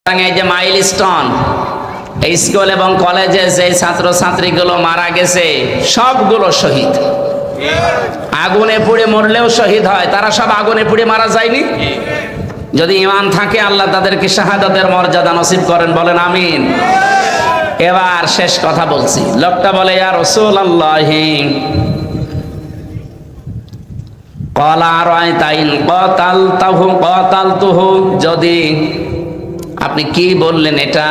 এই যে মাইলস্টোন এই স্কুল এবং কলেজে যে ছাত্র ছাত্রীগুলো মারা গেছে সবগুলো শহীদ। আগুনে পুড়ে মরলেও শহীদ হয়, তারা সব আগুনে পুড়ে মারা যায়নি। যদি ঈমান থাকে আল্লাহ তাদেরকে শাহাদাতের মর্যাদা নসিব করেন, বলেন আমিন। এবার শেষ কথা বলছি। লোকটা বলে, ইয়া রাসূলুল্লাহ ক্বালা রাআইতা ইন ক্বাতালতুহু, যদি আপনি কি বললেন এটা,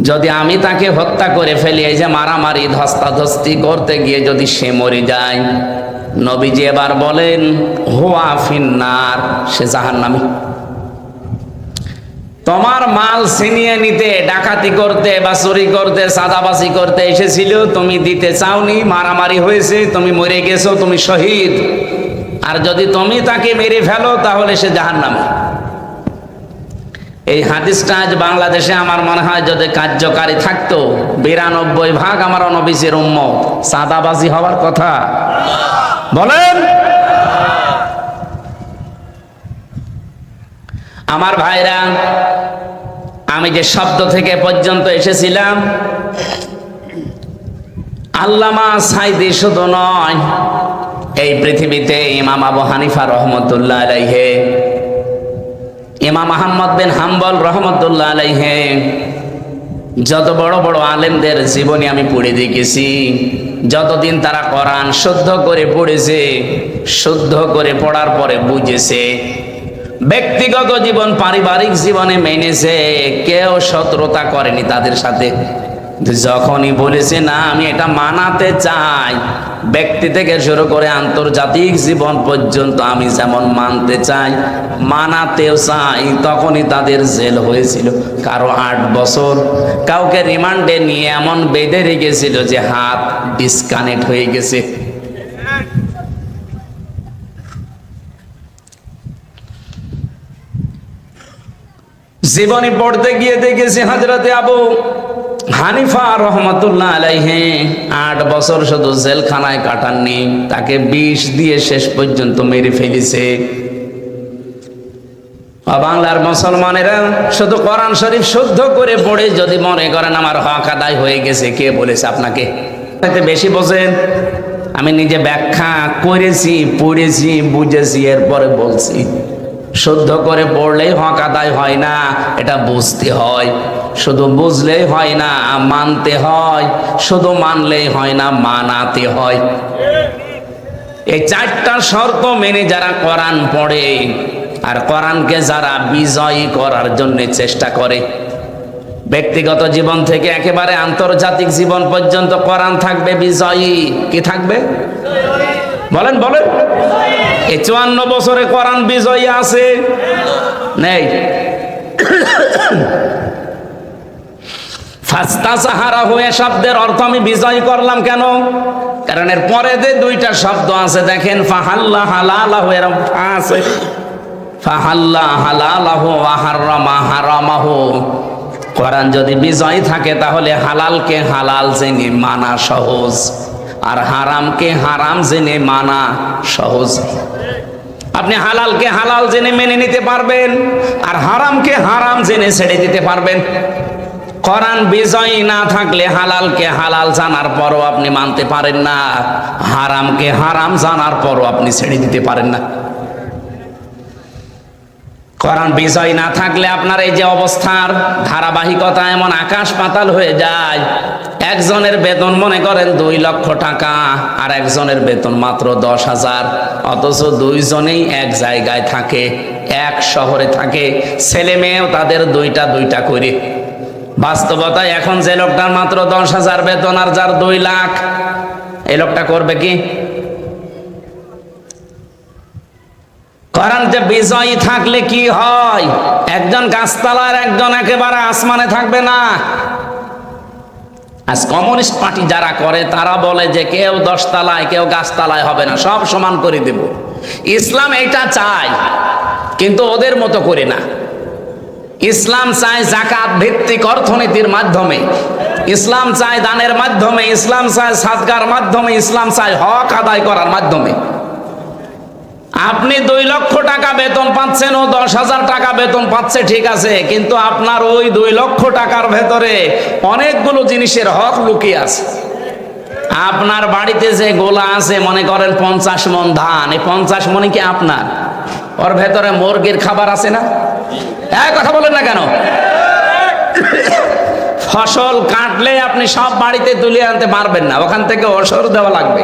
যদি আমি তাকে হত্যা করে ফেলি, এই যে মারামারি ধস্তাধস্তি করতে গিয়ে যদি সে মরে যায়, নবীজি এবার বলেন হুয়া ফিন্নার, সে জাহান্নামী। তোমার মাল ছিনিয়ে নিতে, ডাকাতি করতে বা চুরি করতে, চাঁদাবাজি করতে এসেছিল, তুমি দিতে চাওনি, মারামারি হয়েছে, তুমি মরে গেছো, তুমি শহীদ। আর যদি তুমি তাকে মেরে ফেলো তাহলে সে জাহান্নামী। এই হাদিসটা আজ বাংলাদেশে আমার মনে হয় যদি কার্যকারী থাকতো, 92% আমার নবীর উম্মত চাঁদাবাজি হওয়ার কথা। বলেন আমার ভাইরা, আমি যে শব্দ থেকে পর্যন্ত এসেছিলাম, আল্লামা সাইদি শুধু নয়, এই পৃথিবীতে ইমাম আবু হানিফা রহমতুল্লাহ আলাইহি, ইমাম আহমদ বিন হাম্বল রহমতুল্লাহ আলাইহি, যত বড় বড় আলেমদের জীবনী আমি পড়ে দেখেছি, যতদিন তারা কোরআন শুদ্ধ করে পড়েছে, শুদ্ধ করে পড়ার পরে বুঝেছে, ব্যক্তিগত জীবন পারিবারিক জীবনে মেনেছে, কেউ শত্রুতা করেনি তাদের সাথে। যখনই বলেছে না আমি এটা মানাতে চাই, ব্যক্তি থেকে শুরু করে আন্তর্জাতিক জীবন পর্যন্ত আমি যেমন মানতে চাই, মানাতেও চাই, তখনই তাদের জেল হয়েছিল। কারো 8 বছর, কাউকে রিমান্ডে নিয়ে এমন বেঁধে রেখেছিল যে হাত ডিসকানেক্ট হয়ে গেছে। জীবনী পড়তে গিয়ে দেখেছি হযরতে আবু হানিফা রহমতুল্লাহ আলাইহি 8 বছর শুধু জেলখানায় কাটাননি, তাকে বিষ দিয়ে শেষ পর্যন্ত মেরে ফেলেছে। বাংলার মুসলমানেরা শুধু কোরআন শরীফ শুদ্ধ করে পড়ে যদি মনে করেন আমার হক আদায় হয়ে গেছে, কে বলেছে আপনাকে? বেশি বোঝেন। আমি নিজে ব্যাখ্যা করেছি, পড়েছি, বুঝেছি, এরপরে বলছি শুদ্ধ করে পড়লেই হক আদায় হয় না, এটা বুঝতে হয়। শুধু বুঝলেই হয় না, মানতে হয়। শুধু মানলেই হয় না, মানাতে হয়। এই 4টা শর্ত মেনে যারা কোরআন পড়ে আর কোরআনকে যারা বিজয়ী করার জন্য চেষ্টা করে, ব্যক্তিগত জীবন থেকে একেবারে আন্তর্জাতিক জীবন পর্যন্ত কোরআন থাকবে বিজয়ী। কি থাকবে? বলেন বলেন। এই 54 বছরে কোরআন বিজয়ী আছে? নেই। ফাস্তাসাহারা হয়ে শব্দের অর্থ আমি বিজয় করলাম কেন? কারণ এর পরে যে 2টা শব্দ আছে দেখেন, ফাহাল্লা হালালাহু, এরকম আছে, ফাহাল্লা হালালাহু ওয়া হারামা হারামাহু। কোরআন যদি বিজয় থাকে তাহলে হালালকে হালাল জেনে মানা সহজ, আর হারামকে হারাম জেনে মানা সহজ। আপনি হালালকে হালাল জেনে মেনে নিতে পারবেন, আর হারামকে হারাম জেনে ছেড়ে দিতে পারবেন। কোরআন বিজয়ী না থাকলে হালালকে হালাল জানার পরও আপনি মানতে পারেন না, হারামকে হারাম জানার পরও আপনি ছেড়ে দিতে পারেন না। কোরআন বিজয় না থাকলে আপনার এই যে অবস্থার ধারাবাহিকতা এমন আকাশ পাতাল হয়ে যায়। একজনের বেতন মনে করেন 2 লক্ষ টাকা, আর একজনের বেতন মাত্র 10,000, অথচ 2 জনেই এক জায়গায় থাকে, এক শহরে থাকে, ছেলে মেয়েও তাদের 2টা করে। বাস্তবতায় এখন যে লোকটার মাত্র 10,000 বেতন আর যার 2 লাখ, এই লোকটা করবে কি? কোরআন যে বিজয়ী থাকলে কি হয়? একজন গাছতলার, একজন একেবারে আসমানে থাকবে না। আজ কমিউনিস্ট পার্টি যারা করে তারা বলে যে কেউ 10 তলায়, কেউ গাছতলায় হবে না, সব সমান করে দেব। ইসলাম এটা চায়, কিন্তু ওদের মতো করে না। ইসলাম চায় যাকাত ভিত্তিক অর্থনীতির মাধ্যমে, ইসলাম চায় দানের মাধ্যমে, ইসলাম চায় সাদকার মাধ্যমে, ইসলাম চায় হক আদায় করার মাধ্যমে। আপনি 2 লক্ষ টাকা বেতন পাচ্ছেন, ও 10,000 টাকা বেতন পাচ্ছে, ঠিক আছে, কিন্তু আপনার ওই 2 লক্ষ টাকার ভেতরে অনেকগুলো জিনিসের হক লুকিয়ে আছে। আপনার বাড়িতে যে গোলা আছে, মনে করেন 50 মণ ধান, এই 50 মণই কি আপনার? ওর ভেতরে মুরগির খাবার আছে না? কথা বলেন না কেন? ফসল কাটলে আপনি সব বাড়িতে তুলে আনতে পারবেন না, ওখান থেকে ওসর দেওয়া লাগবে।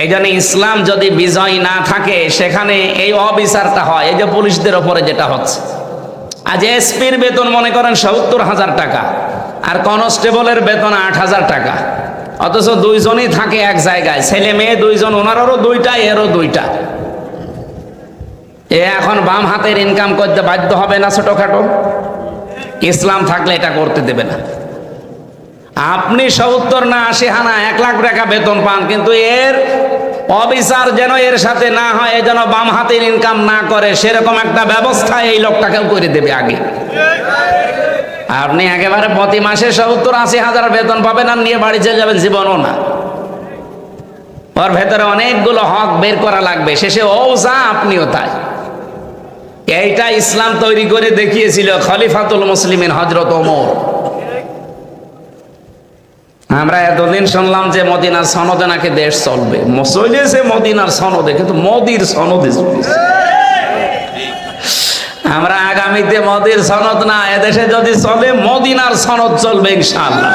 এই জন্য ইসলাম যদি বিজয় না থাকে, সেখানে এই অবিচারটা হয়। এই যে পুলিশদের ওপরে যেটা হচ্ছে, আজ এসপির বেতন মনে করেন 70,000 টাকা, আর কনস্টেবলের বেতন 8,000 টাকা, অথচ দুইজনই থাকে এক জায়গায়, ছেলে মেয়ে দুইজন, ওনারও 2টা, এরও 2টা। এখন বাম হাতের ইনকাম করতে বাধ্য হবে না ছোটখাটো? ইসলাম থাকলে এটা করতে দেবে না। আপনি 70 না 80 হানা 1 লাখ টাকা বেতন পান, কিন্তু এর অবিচার যেন এর সাথে না হয়, যেন বাম হাতের ইনকাম না করে, সেরকম একটা ব্যবস্থা এই লোকটাকেও করে দেবে আগে। আপনি একেবারে প্রতি মাসে 70-80 হাজার বেতন পাবেন আর নিয়ে বাড়ি চলে যাবেন, জীবনও না। ওর ভেতরে অনেকগুলো হক বের করা লাগবে, শেষে ও যা আপনিও তাই। এইটা ইসলাম তৈরি করে দেখিয়েছিল খলিফাতুল মুসলিমিন হযরত ওমর। আমরা এতদিন শুনলাম যে মদিনার সনদে নাকি দেশ চলবে, চলেছে মদিনার সনদে, কিন্তু মোদির সনদে চলেছে। আমরা আগামীতে মোদির সনদ না, এদেশে যদি চলে মদিনার সনদ চলবে ইনশাআল্লাহ।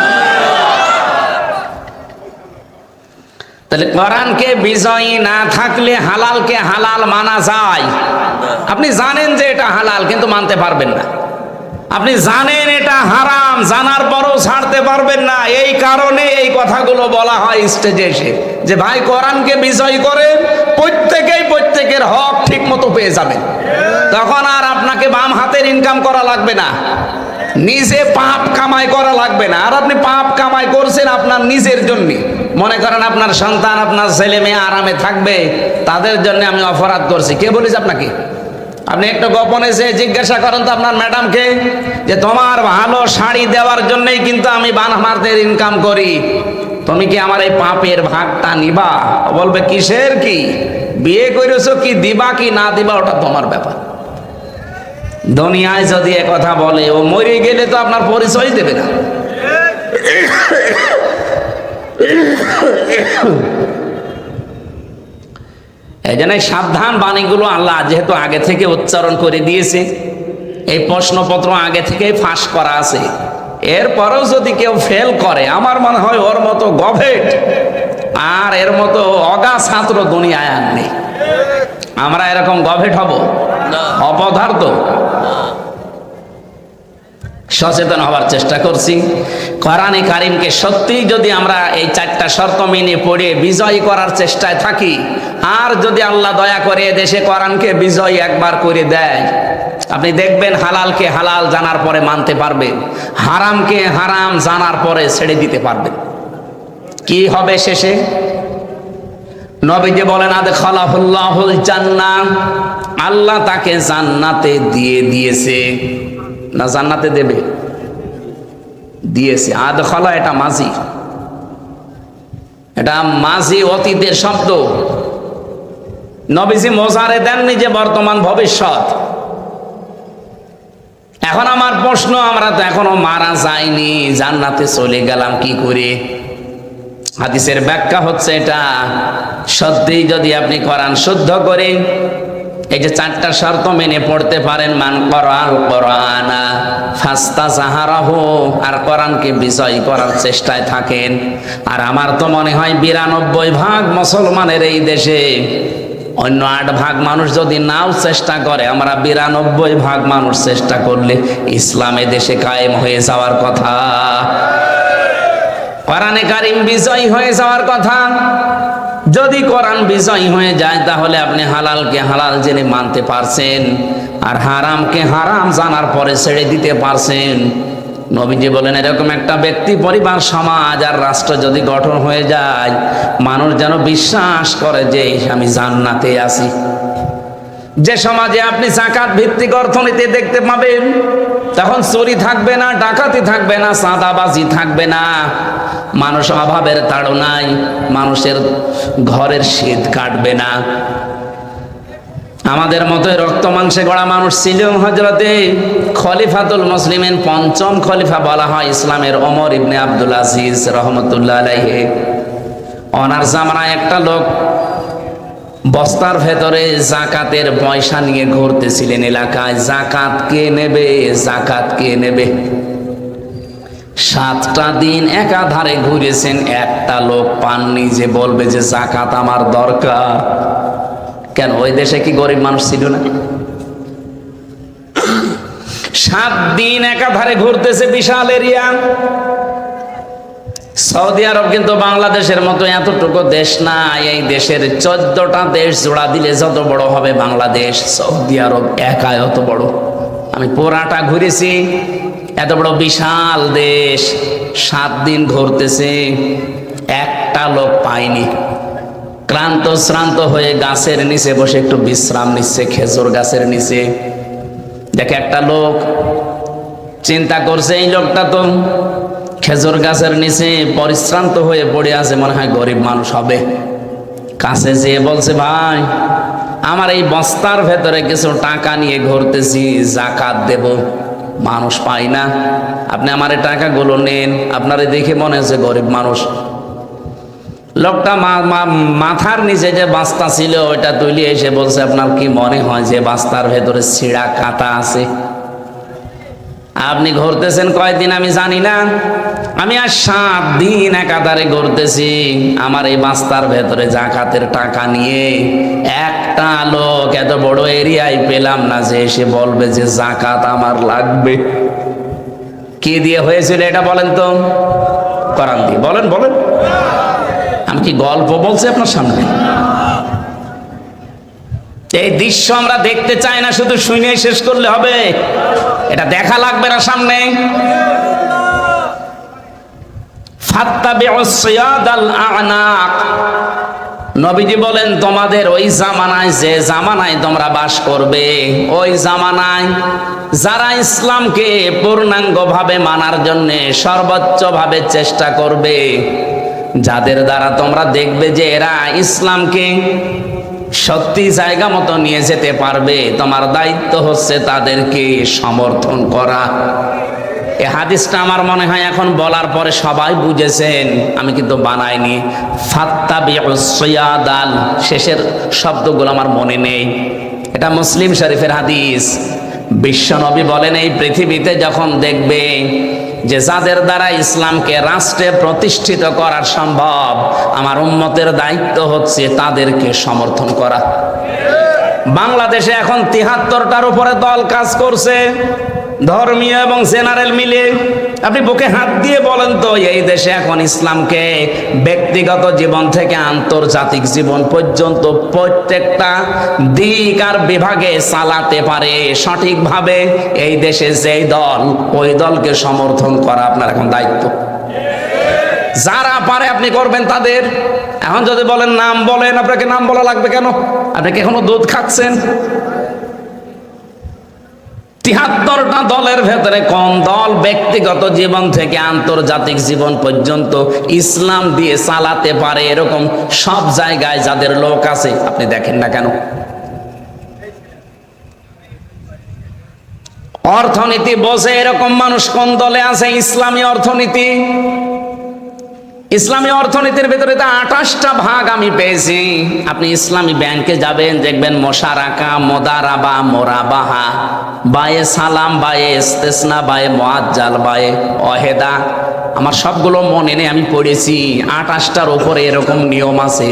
তাহলে কোরআনকে বিজয়ী না থাকলে হালালকে হালাল মানা যায়। আপনি জানেন যে এটা হালাল, কিন্তু মানতে পারবেন না। আপনি জানেন এটা হারাম, জানার পরও ছাড়তে পারবেন না। এই কারণে এই কথাগুলো বলা হয় স্টেজে এসে, যে ভাই কোরআনকে বিজয় করে প্রত্যেকেই প্রত্যেকের হক ঠিক মতো পেয়ে যাবেন। তখন আর আপনাকে বাম হাতের ইনকাম করা লাগবে না, নিজে পাপ কামাই করা লাগবে না। আর আপনি পাপ কামাই করছেন আপনার নিজের জন্য, মনে করেন আপনার সন্তান, আপনার ছেলে মেয়ে আরামে থাকবে, তাদের জন্য আমি অপরাধ করছি। কে বলেছে আপনাকে? আপনি একটু গোপনে যে জিজ্ঞাসা করেন তো আপনার ম্যাডামকে, যে তোমার ভালো শাড়ি দেওয়ার জন্যই কিন্তু আমি বাম হাতের ইনকাম করি, তুমি কি আমার এই পাপের ভাগটা নিবা? বলবে কিসের কি, বিয়ে করেছো, কি দিবা কি না দিবা ওটা তোমার ব্যাপার। দুনিয়ায় যদি কথা বলে, ও মরে গেলে তো আপনার পরিচয় দেবে না। এই জন্য সাবধান বাণীগুলো আল্লাহ যেহেতু আগে থেকে উচ্চারণ করে দিয়েছে, এই প্রশ্নপত্র আগে থেকেই ফাঁস করা আছে, এরপরেও যদি কেউ ফেল করে, আমার মনে হয় ওর মতো গভেট আর এর মতো অগা ছাত্র দুনিয়ায় আর নেই। আমরা এরকম গভেট হব? অপদার্থ। সচেতন হওয়ার চেষ্টা করছি। কোরআনে কারিমকে সত্যি যদি আমরা এই 4টা শর্ত মেনে পড়ে বিজয় করার চেষ্টায় থাকি, আর যদি আল্লাহ দয়া করে দেশে কোরআনকে বিজয় একবার করে দেয়, আপনি দেখবেন হালালকে হালাল জানার পরে মানতে পারবেন, হারামকে হারাম জানার পরে ছেড়ে দিতে পারবেন। কি হবে শেষে? নবীজি বলেন আদখালাহুল্লাহুল জান্নাহ, আল্লাহ তাকে জান্নাতে দিয়ে দিয়েছে, না জান্নাতে দেবে, দিয়েছে। আদখালা এটা মাঝি, এটা মাঝি অতীতের শব্দ। নবীজি মোজারে দেননি যে বর্তমান ভবিষ্যৎ। এখন আমার প্রশ্ন, আমরা তো এখনো মারা যাইনি, জান্নাতে চলে গেলাম কি করে? হাদিসের ব্যাখ্যা হচ্ছে এটা, সত্যি যদি আপনি কোরআন শুদ্ধ করে এই যে 4টা শর্ত মেনে পড়তে পারেন, মান করাল কোরআনা ফাস্তাজাহারাহু, আর কোরআনকে বিজয় করার চেষ্টায় থাকেন। আর আমার তো মনে হয় 92% মুসলমানের এই দেশে, অন্য 8% মানুষ যদি নাও চেষ্টা করে, আমরা 92% মানুষ চেষ্টা করলে ইসলামে দেশে কায়েম হয়ে যাওয়ার কথা, কোরআনে কারিম বিজয় হয়ে যাওয়ার কথা। যদি কোরআন বিজয় হয়ে যায়, তাহলে আপনি হালালকে হালাল জেনে মানতে পারছেন, আর হারামকে হারাম জানার পরে ছেড়ে দিতে পারছেন। নবীজি বলেন, এরকম একটা ব্যক্তি, পরিবার, সমাজ আর রাষ্ট্র যদি গঠন হয়ে যায়, মানুষ যেন বিশ্বাস করে যে আমি জান্নাতে আছি। যে সমাজে আপনি যাকাত ভিত্তিক অর্থনীতি দেখতে পাবেন, তখন চুরি থাকবে না, ডাকাতি থাকবে না, চাঁদাবাজি থাকবে না, মানুষ অভাবের তাড়নায় মানুষের ঘরের শীত কাটবে না। আমাদের মতো রক্ত মাংসে গড়া মানুষ ছিল হযরতে খলিফাতুল মুসলিমিন, পঞ্চম খলিফা বলা হয় ইসলামের, ওমর ইবনে আব্দুল আজিজ রহমতুল্লাহ আলাইহি। ওনার জামানায় একটা লোক বস্তার ভেতরে জাকাতের পয়সা নিয়ে ঘুরতেছিলেন এলাকায়। জাকাত কে নেবে, জাকাত কে নেবে। 7টা দিন একাধারে ঘুরেছেন, একটা লোক পাননি যে বলবে যে জাকাত আমার দরকার। কেন, ওই দেশে কি গরিব মানুষ ছিল না? 7 দিন একাধারে ঘুরতেছে, বিশাল এরিয়া। সৌদি আরব কিন্তু বাংলাদেশের মতো এতটুকু দেশ না। এই দেশের 14টা দেশ জোড়া দিলে যত বড় হবে বাংলাদেশ, সৌদি আরব একাই অত বড়। আমি পুরাটা ঘুরেছি, এত বড় বিশাল দেশ। 7 দিন ঘুরতেছে, একটা লোক পাইনি। ক্লান্ত শ্রান্ত হয়ে গাছের নিচে বসে একটু বিশ্রাম নিচ্ছে, খেজুর গাছের নিচে। দেখে একটা লোক, চিন্তা করছে এই লোকটা তো খেজুর গাছের নিচে পরিশ্রান্ত হয়ে পড়ে আছে, মনে হয় গরিব মানুষ হবে। কাছে যেয়ে বলছে, ভাই আমার এই বস্তার ভেতরে কিছু টাকা নিয়ে ঘুরতেছি, জাকাত দেব, মানুষ পাই না, আপনি আমার এই টাকাগুলো নেন। আপনারে দেখে মনে হচ্ছে গরিব মানুষ। লোকটা মাথার নিচে যে বস্তা ছিল ওইটা তুলে এসে বলছে, আপনার কি মনে হয় যে বস্তার ভেতরে ছিঁড়া কাঁটা আছে? আপনি ঘুরতেছেন কয়দিন আমি জানি না, আমি আর 7 দিন একাধারে ঘুরতেছি। আমার এই বস্তার ভেতরে জাকাতের টাকা নিয়ে একটা লোক এত বড় এরিয়ায় পেলাম না যে এসে বলবে যে জাকাত আমার লাগবে। কি দিয়ে হয়েছিল এটা বলেন তো? কোরআন দিয়ে বলেন, বলেন। আমি কি গল্প বলছি আপনার সামনে? এই দৃশ্য আমরা দেখতে চাই না, শুধু শুনে শেষ করলে হবে? এটা দেখা লাগবে না সামনে। ফাত্তাবিউস সিয়াদাল আ'নাক। নবীজি বলেন, তোমাদের ওই জামানায়, যে জামানায় তোমরা বাস করবে, ওই জামানায় যারা ইসলামকে পূর্ণাঙ্গভাবে মানার জন্য সর্বোচ্চভাবে চেষ্টা করবে, যাদের দ্বারা তোমরা দেখবে যে এরা ইসলামকে সত্যি জায়গা মতো নিয়ে যেতে পারবে, তোমার দায়িত্ব হচ্ছে তাদেরকে সমর্থন করা। এই হাদিসটা আমার মনে হয় এখন বলার পরে সবাই বুঝেছেন, আমি কিন্তু বানাইনি। ফাত্তাবিউস সিয়াদাল, শেষের শব্দগুলো আমার মনে নেই, এটা মুসলিম শরীফের হাদিস। বিশ্বনবী বলেন, এই পৃথিবীতে যখন দেখবে যে যাদের দ্বারা ইসলামকে রাষ্ট্রে প্রতিষ্ঠিত করা সম্ভব, আমার উম্মতের দায়িত্ব হচ্ছে তাদেরকে সমর্থন করা। বাংলাদেশে এখন 73টার উপরে দল কাজ করছে, ধর্মীয় এবং জেনারেল মিলে। আপনি বুকে হাত দিয়ে বলেন তো, এই দেশে এখন ইসলামকে ব্যক্তিগত জীবন থেকে আন্তর্জাতিক জীবন পর্যন্ত প্রত্যেকটা দিক আর বিভাগে চালাতে পারে সঠিকভাবে এই দেশে যেই দল, ওই দলকে সমর্থন করা আপনার এখন দায়িত্ব। যারা পারে আপনি করবেন তাদের। এখন যদি বলেন নাম বলেন, আপনাকে নাম বলা লাগবে কেন? আপনি কি এখনো দুধ খাচ্ছেন? 73টা দলের ভেতরে কোন দল ব্যক্তিগত জীবন থেকে আন্তর্জাতিক জীবন পর্যন্ত ইসলাম দিয়ে চালাতে পারে এরকম সব জায়গায় যাদের লোক আছে, আপনি দেখেন না কেন? অর্থনীতি বোঝে এরকম মানুষ কোন দলে আছে? ইসলামী অর্থনীতি। ইসলামী অর্থনীতির ভেতরে তো 28টা ভাগ আমি পেয়েছি। আপনি ইসলামী ব্যাংকে যাবেন, দেখবেন মোশারাকা, মোদারাবা, মোরাবাহা, বায়ে সালাম, বায়ে ইস্তেসনা, বায়ে মুআজ্জাল, বায়ে ওয়াহেদা। আমার সবগুলো মনে নেই, আমি পড়েছি। 28টার উপরে এরকম নিয়ম আছে।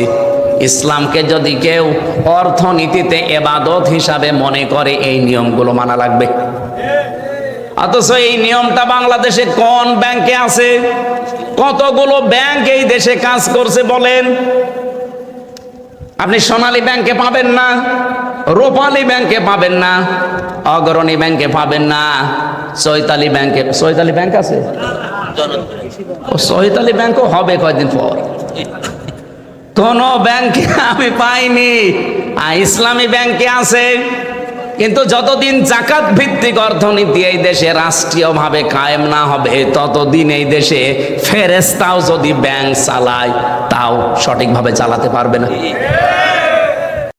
ইসলামকে যদি কেউ অর্থনীতিতে ইবাদত হিসাবে মনে করে, এই নিয়মগুলো মানা লাগবে। অথচ এই নিয়মটা বাংলাদেশে কোন ব্যাংকে আছে? কতগুলো ব্যাংক এই দেশে কাজ করছে বলেন? আপনি সোনালী ব্যাংকে পাবেন না, রূপালী ব্যাংকে পাবেন না, অগ্রণী ব্যাংকে পাবেন না, চৈতালি ব্যাংকে। চৈতালি ব্যাংক আছে? চৈতালি ব্যাংকও হবে কয়েকদিন পর। কোন ব্যাংকে আমি পাইনি। ইসলামী ব্যাংকে আছে, কিন্তু যতদিন জাকাত ভিত্তিক অর্থনীতি এই দেশে রাষ্ট্রীয়ভাবে কায়েম না হবে ততদিন এই দেশে ফেরেশতাও যদি ব্যাংক চালায় তাও সঠিকভাবে চালাতে পারবে না।